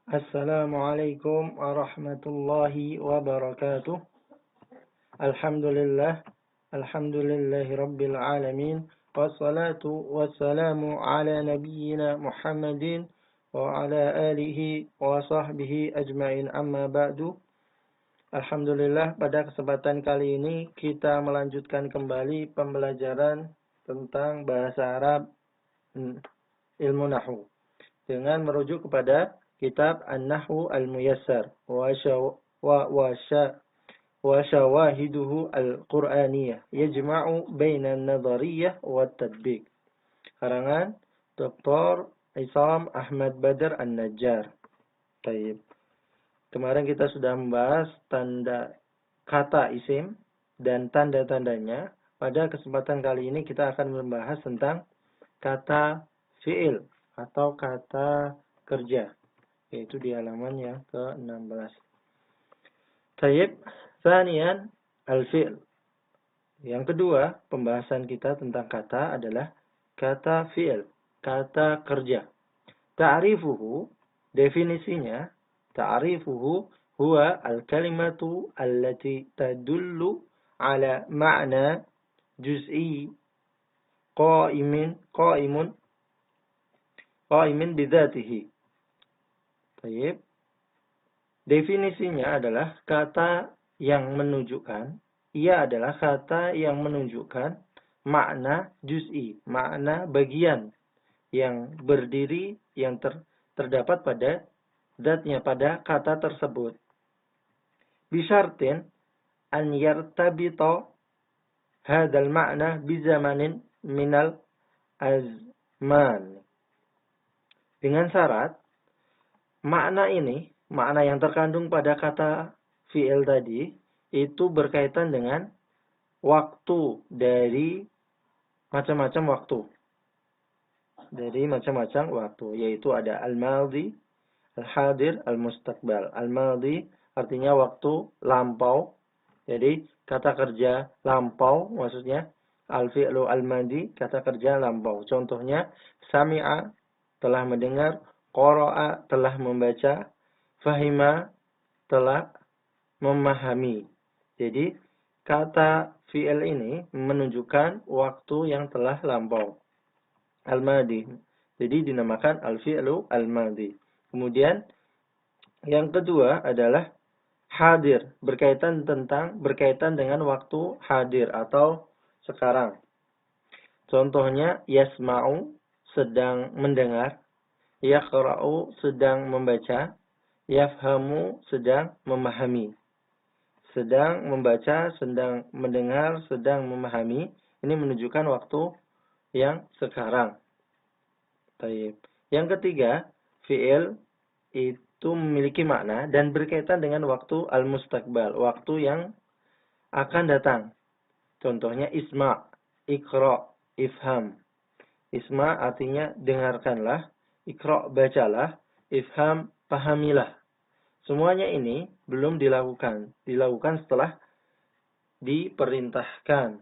Assalamualaikum warahmatullahi wabarakatuh. Alhamdulillah, alhamdulillahi rabbil alamin. Wassalatu wassalamu ala nabiyyina Muhammadin wa ala alihi wa sahbihi ajmain amma ba'du. Alhamdulillah, pada kesempatan kali ini kita melanjutkan kembali pembelajaran tentang bahasa Arab, ilmu nahwu, dengan merujuk kepada kitab An-Nahwu Al-Muyassar wa syawahiduhu al-Qur'aniyah yajma'u baina an-nadhariyah wa at-tatbiq. Karangan Dr. Isam Ahmad Badr An-Najjar. Baik. Kemarin kita sudah membahas tanda kata isim dan tanda-tandanya. Pada kesempatan kali ini kita akan membahas tentang kata fi'il atau kata kerja, yaitu di halaman yang ke-16. Tayyib, tsaniyan al-fi'l. Yang kedua, pembahasan kita tentang kata adalah kata fi'il, kata kerja. Ta'rifuhu, definisinya, ta'rifuhu huwa al-kalimatu allati tadullu ala ma'na juz'i qa'imun bidzatihi. Baik. Definisinya adalah kata yang menunjukkan, ia adalah kata yang menunjukkan makna juz'i, makna bagian yang berdiri, yang terdapat pada zatnya, pada kata tersebut. Bisyartin an yartabita hadzal ma'na bizamanin minal azman. Dengan syarat makna ini, makna yang terkandung pada kata fi'il tadi, itu berkaitan dengan waktu, dari macam-macam waktu. Dari macam-macam waktu, yaitu ada al-madhi, al-hadir, al-mustaqbal. Al-madhi artinya waktu lampau. Jadi kata kerja lampau maksudnya al-fi'lu al-madhi, kata kerja lampau. Contohnya sami'a, telah mendengar, qara'a, telah membaca, fahima, telah memahami. Jadi kata fi'il ini menunjukkan waktu yang telah lampau, al-madhi. Jadi dinamakan al-fi'lu al-madhi. Kemudian yang kedua adalah hadir, berkaitan dengan waktu hadir atau sekarang. Contohnya yasma'u, sedang mendengar, yaqra'u, sedang membaca, yafhamu, sedang memahami. Sedang membaca, sedang mendengar, sedang memahami, ini menunjukkan waktu yang sekarang. Baik. Yang ketiga, fi'il itu memiliki makna dan berkaitan dengan waktu al-mustaqbal, waktu yang akan datang. Contohnya isma', iqra', ifham. Isma' artinya dengarkanlah, iqra' bacalah, ifham pahamilah. Semuanya ini belum dilakukan. Dilakukan setelah diperintahkan.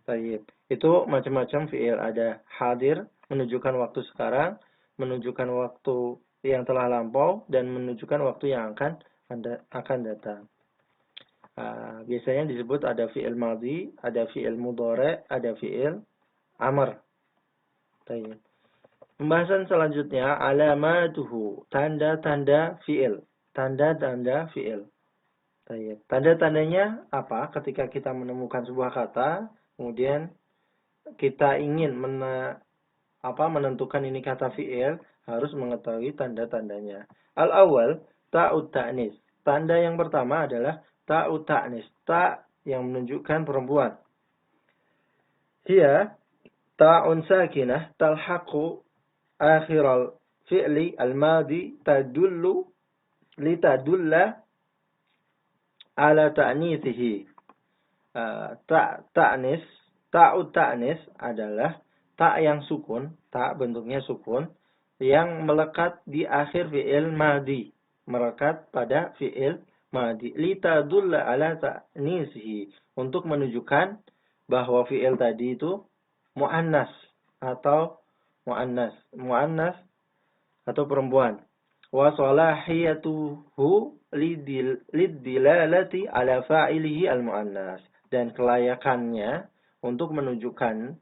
Baik. Itu macam-macam fi'il. Ada hadir, menunjukkan waktu sekarang, menunjukkan waktu yang telah lampau, dan menunjukkan waktu yang akan datang. Biasanya disebut ada fi'il madhi, ada fi'il mudhari', ada fi'il amr. Baik. Pembahasan selanjutnya alamatuhu, tanda-tanda fi'il. Tanda-tanda fi'il. Baik. Tanda-tandanya apa? Ketika kita menemukan sebuah kata, kemudian kita ingin menentukan ini kata fi'il, harus mengetahui tanda-tandanya. Al-awwal, ta'ut ta'nis. Tanda yang pertama adalah ta'ut ta'nis. Ta' yang menunjukkan perempuan. Hiya ta'un sakinah talhaqu akhiral fi'li al-madi litadulla ala ta'nithihi. Ta'ut ta'nis adalah ta' yang sukun, ta' bentuknya sukun, yang melekat di akhir fi'il madi, melekat pada fi'il madi, litadulla ala ta'nithihi, untuk menunjukkan bahwa fi'il tadi itu mu'annas atau perempuan. wa salahiyatuhu liddilalati ala fa'ilihi al-mu'annas, dan kelayakannya untuk menunjukkan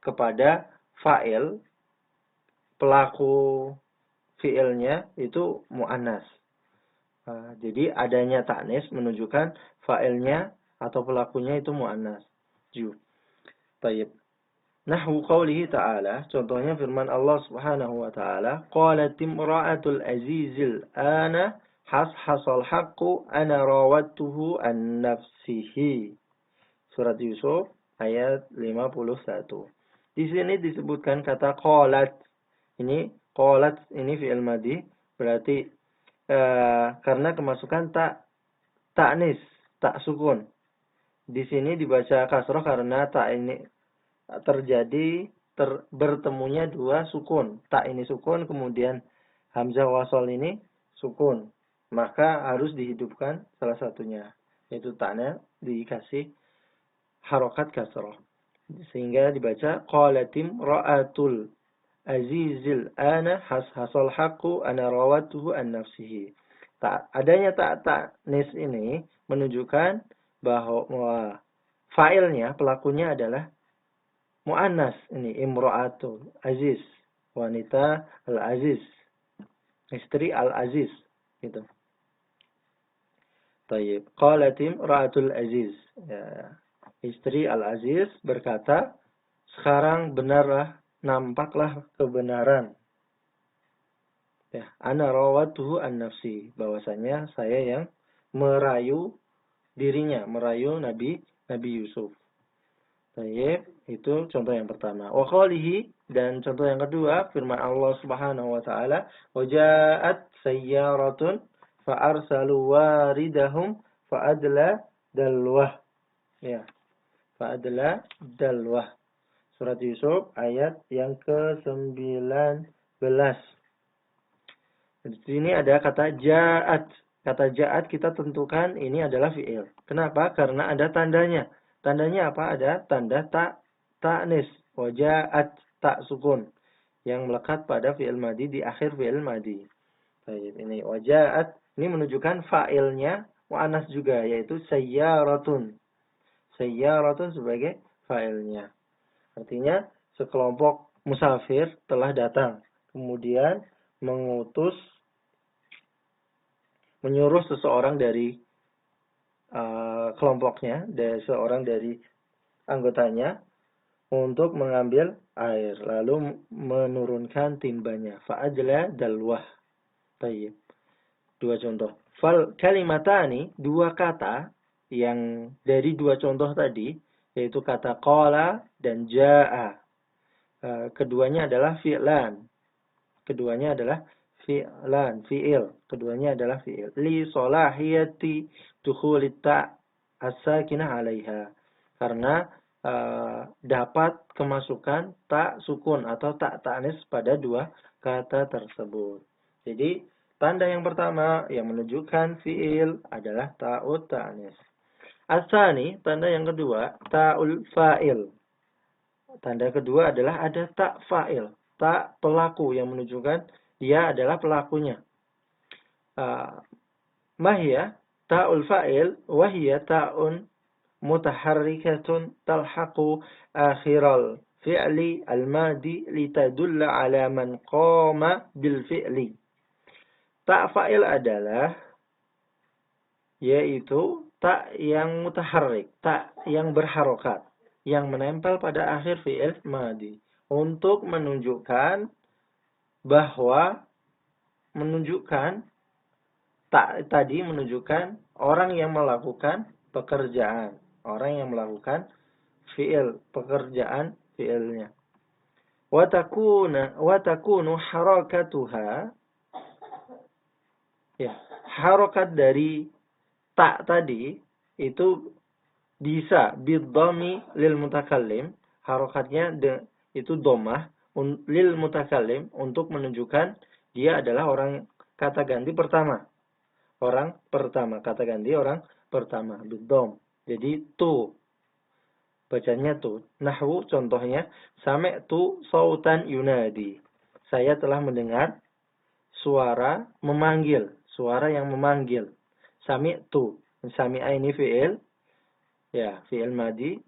kepada fa'il, pelaku fi'ilnya itu mu'annas. Jadi adanya ta'nis menunjukkan fa'ilnya atau pelakunya itu mu'annas. Baik. Nahwu qawlihi ta'ala, contohnya firman Allah Subhanahu wa ta'ala, qalat imra'atul azizil ana hasal haqqu ana rawattuhu an nafsihi. Surat Yusuf ayat 51. Di sini disebutkan kata qalat. Ini qalat ini fi'il madhi, berarti karena kemasukan ta'nis, tak sukun. Di sini dibaca kasroh karena tak ini terjadi bertemunya dua sukun. Tak ini sukun, kemudian hamzah wasol ini sukun. Maka harus dihidupkan salah satunya. Yaitu ta'nya dikasih harokat kasroh. Sehingga dibaca qalatim ra'atul azizil ana hasal haqqu ana rawatuhu an nafsihi. Adanya ta'nis ini menunjukkan bahwa fa'ilnya, pelakunya adalah mu'annas. Ini imra'atul aziz, wanita al-aziz, istri al-aziz gitu. Tayyib. Qalatim ra'atul aziz, ya, istri al-aziz berkata, sekarang benarlah, nampaklah kebenaran. Ya, ana rawatuhu an nafsi, bahwasanya saya yang merayu dirinya, merayu Nabi Yusuf. Baik, itu contoh yang pertama. Wa qalihi, dan contoh yang kedua firman Allah Subhanahu wa taala, wa ja'at sayyaratun fa arsalu waridahum fa adla dalwah. Ya, fa adla dalwah. Surat Yusuf ayat yang ke-19. Di sini ada kata ja'at. Kata ja'at kita tentukan ini adalah fi'il. Kenapa? Karena ada tandanya. Tandanya apa? Ada tanda ta'nis. Waja'at, tak sukun. Yang melekat pada fi'il madhi di akhir fi'il madhi. Baik, ini waja'at. Ini menunjukkan fa'ilnya mu'annas juga, yaitu sayyaratun. Sayyaratun sebagai fa'ilnya. Artinya sekelompok musafir telah datang. Kemudian menyuruh seseorang dari kelompoknya, dari seorang dari anggotanya untuk mengambil air, lalu menurunkan timbanya. Fa'ajla dalwah. Tayyib. Dua contoh. Fal kalimatani, dua kata yang dari dua contoh tadi, yaitu kata qala dan ja'a. Keduanya adalah fi'lan. Keduanya adalah fi'il. Keduanya adalah fi'il. Li solahiyati dukhulit ta' as-sakinah 'alaiha. Karena dapat kemasukan tak sukun atau tak ta'nis pada dua kata tersebut. Jadi tanda yang pertama yang menunjukkan fi'il adalah ta'ut ta'nis. As-sani, tanda yang kedua, ta'ul fa'il. Tanda kedua adalah ada tak fa'il, tak pelaku yang menunjukkan dia adalah pelakunya. Mahya ta'ul fa'il wahya ta'un mutaharrikatun talhaqu akhiral fi'li al-madi litadulla ala man qama bil fi'li. Tak fa'il adalah yaitu tak yang mutaharrik, tak yang berharokat, yang menempel pada akhir fi'il madi untuk menunjukkan bahwa tadi menunjukkan orang yang melakukan pekerjaan, orang yang melakukan fi'il, pekerjaan fi'ilnya. Wa takunu harakatuha, ya, harokat dari tak tadi itu bisa bidhami lil mutakallim, harokatnya itu domah lil mutakallim untuk menunjukkan dia adalah orang kata ganti pertama. Orang pertama, kata ganti orang pertama, bidham. Jadi tu, bacanya tu. Nahwu contohnya, sami'tu sautan yunadi. Saya telah mendengar suara memanggil, suara yang memanggil. Sami'tu. Sami'a ini fi'il, ya, fi'il madi.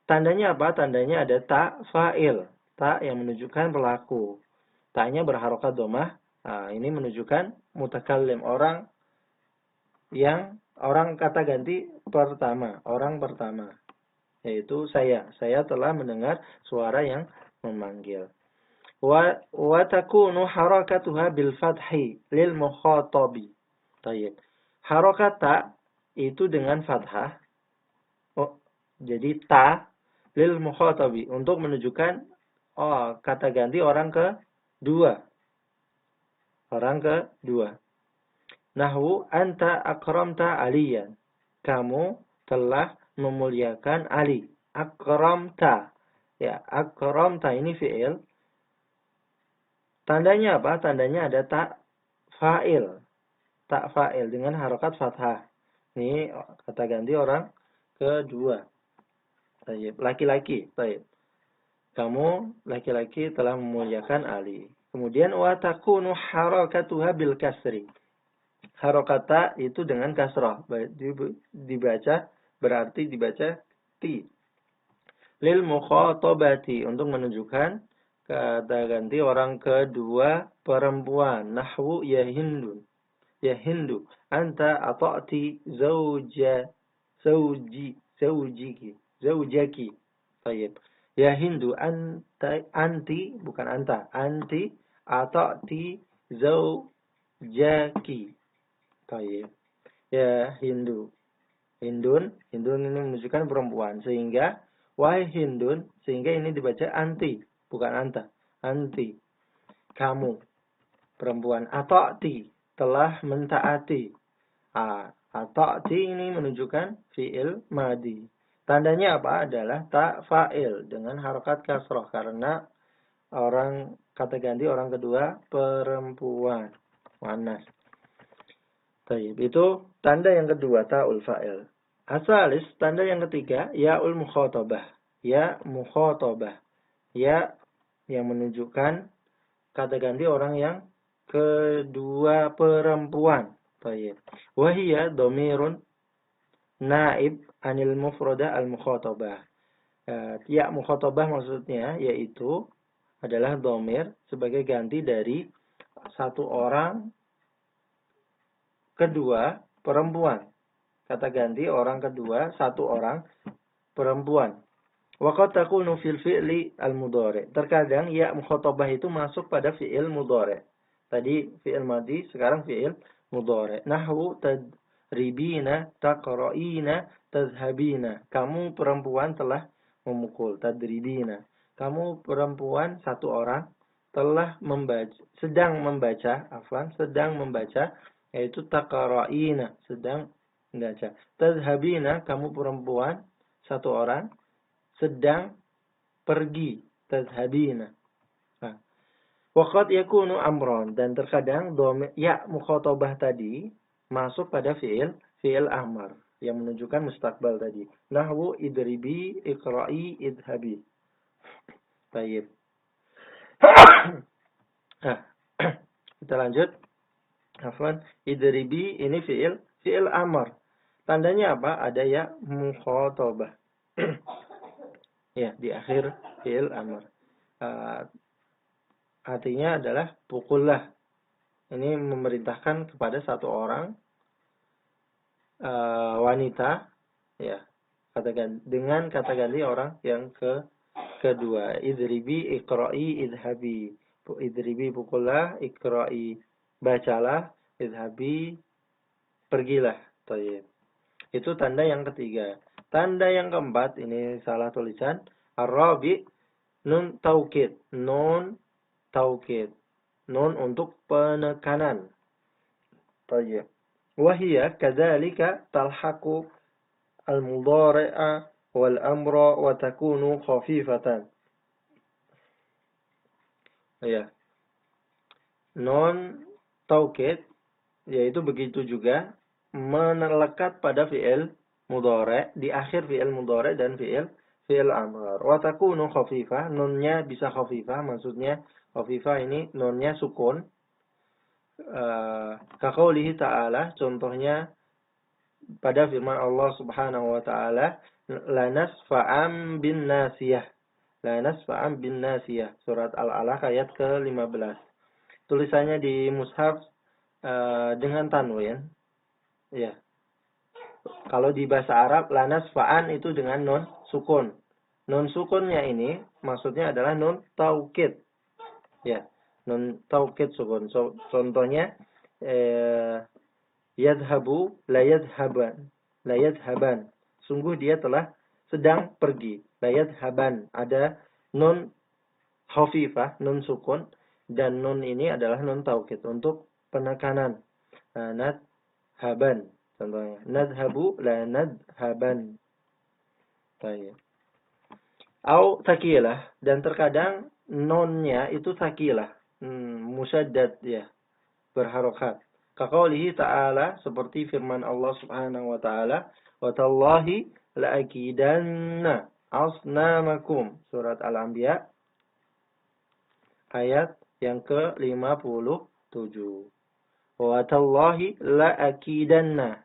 Tandanya apa? Tandanya ada ta fa'il, ta yang menunjukkan pelaku. Ta-nya berharokat domah. Nah, ini menunjukkan mutakallim, orang kata ganti pertama, orang pertama, yaitu saya. Saya telah mendengar suara yang memanggil. Wa takunu harakatuha bil fathi lil mukhatabi. Baik. Harakat ta itu dengan fathah. Oh, jadi ta lil mukhatabi untuk menunjukkan kata ganti orang kedua. Orang kedua. Nahwu anta akramta aliyan. Kamu telah memuliakan Ali. Akramta. Ya, akramta ini fi'il. Tandanya apa? Tandanya ada ta fa'il. Ta fa'il dengan harokat fathah. Ini kata ganti orang kedua. Baik, laki-laki. Baik. Kamu laki-laki telah memuliakan Ali. Kemudian wa takunu harakatuha bil kasri. Harokata itu dengan kasrah. Dibaca berarti dibaca ti. Lil mukhatabati untuk menunjukkan kata ganti orang kedua perempuan. Nahwu ya Hindun. Ya Hindu, anta ata'ti zaujaki. Baik. Ya Hindu, anti, bukan anta, anti ata'ti zaujaki. Baik. Ya Hindu. Hindun ini menunjukkan perempuan. Sehingga, wahai Hindun, sehingga ini dibaca anti, bukan anta. Anti. Kamu. Perempuan. Ata'ti. Telah mentaati. Ata'ti ini menunjukkan fi'il madi. Tandanya apa? Adalah ta fa'il dengan harokat kasroh. Karena orang kata ganti orang kedua perempuan. Muannas. Baik, itu tanda yang kedua, ta'ul fa'il. Asalis, tanda yang ketiga, ya'ul mukhatabah. Ya mukhatabah. Ya yang menunjukkan kata ganti orang yang kedua perempuan. Baik. Wahiyya domirun naib anil mufrada al mukhatabah. Ya mukhatabah maksudnya yaitu adalah domir sebagai ganti dari satu orang kedua perempuan. Kata ganti orang kedua satu orang perempuan. Waqad takunu fil fi'li al-mudhari. Terkadang ya mukhatabah itu masuk pada fi'il mudhari. Tadi fi'il madi, sekarang fi'il mudhari. Nahwu tadribina, taqra'ina, tadhhabina. Kamu perempuan telah memukul. Tadribina. Kamu perempuan satu orang telah membaca, sedang membaca, yaitu taqra'ina, sedang membaca. Tadhhabina, kamu perempuan satu orang sedang pergi. Tadhhabina. Waqad yakunu amron, dan terkadang ya mukhatabah tadi masuk pada fi'il amar yang menunjukkan mustaqbal tadi. Nahwu idribi, iqra'i, idhabi. Baik. Kita lanjut. Afwan, idribi ini fi'il amar. Tandanya apa? Ada ya mukhatabah. Ya, di akhir fi'il amar. Artinya adalah pukullah. Ini memerintahkan kepada satu orang wanita, ya, dengan kata ganti orang yang kedua. Idribi, iqra'i, idhabi. Idribi pukullah, iqra'i bacalah, idhabi pergilah. Tayyib. Itu tanda yang ketiga. Tanda yang keempat, ini salah tulisan. Ar-rabi, nun taukid. Nun taukid. Nun untuk penekanan. Tayyib. Wahiyya kadzalika talhaqu al-mudhari'a wal amra wa takunu khafifatan. Ya. Nun taukid yaitu begitu juga menelekat pada fi'il mudhari, di akhir fi'il mudhari dan fi'il amr. Wa takunu khafifah, nunnya bisa khafifah, maksudnya khafifah ini nunnya sukun, Kaqaulihi ta'ala, contohnya pada firman Allah Subhanahu wa taala, lanasfa'am bin nasiyah. Lanasfa'am bin nasiyah. Surat Al-Alaq ayat ke-15. Tulisannya di mushaf dengan tanwin. Ya. Kalau di bahasa Arab, lanasfa'an itu dengan nun sukun. Nun sukunnya ini maksudnya adalah nun taukid. Ya. Nun taukid sukun. Contohnya yadhabu la yadhaban. La yadhaban. Sungguh dia telah sedang pergi. La yadhaban. Ada nun khafifah, nun sukun, dan nun ini adalah nun taukid untuk penekanan. Nadhaban. Contohnya, nadhabu la nadhaban. Baik. Au takilah, dan terkadang nonnya itu takilah, musyaddad ya, berharokat. Kaqaulihi ta'ala, seperti firman Allah Subhanahu wa taala, wa tallahi la'akidanna asnamakum. Surat Al-Anbiya ayat yang ke-57. Wa tallahi la'akidanna,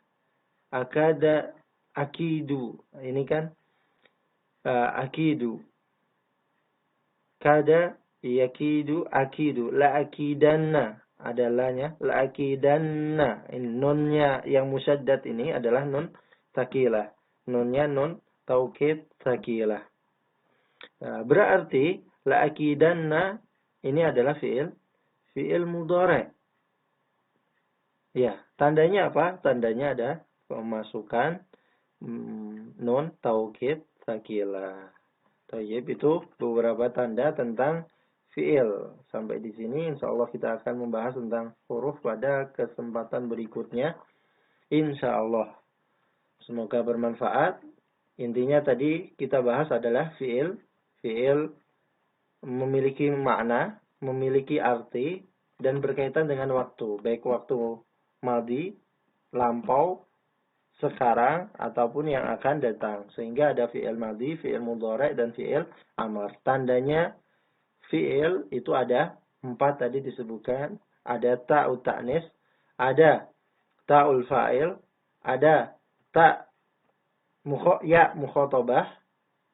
akada, akidu. Ini kan akidu. Kada, yakidu, akidu. La'akidanna adalahnya. La'akidanna. Nunnya yang musyaddad ini adalah nun takilah. Nunnya nun taukid takilah. Berarti la'akidanna ini adalah fi'il mudhari'. Ya, tandanya apa? Tandanya ada pemasukan nun taukid sakilah. Tayyib, itu beberapa tanda tentang fi'il. Sampai di sini insyaallah kita akan membahas tentang huruf pada kesempatan berikutnya. Insyaallah. Semoga bermanfaat. Intinya tadi kita bahas adalah fi'il. Fi'il memiliki makna, memiliki arti, dan berkaitan dengan waktu. Baik waktu madi, lampau, sekarang, ataupun yang akan datang. Sehingga ada fi'il madi, fi'il mudhari', dan fi'il amr. Tandanya fi'il itu ada 4 tadi disebutkan. Ada ta'u ta'nis, ada ta'ul fa'il, ada ya mukhatabah.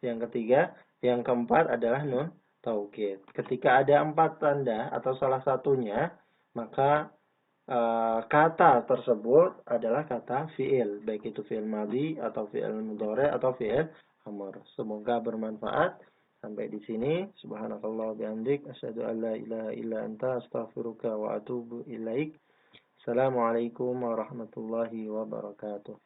Yang ketiga, yang keempat adalah nun taukid. Ketika ada 4 tanda atau salah satunya, maka kata tersebut adalah kata fi'il, baik itu fi'il madhi atau fi'il mudhari' atau fi'il amr. Semoga bermanfaat. Sampai di sini. Subhanakallah bihamdik, asyhadu an la ilaha illa anta, astaghfiruka wa atubu ilaik. Assalamualaikum warahmatullahi wabarakatuh.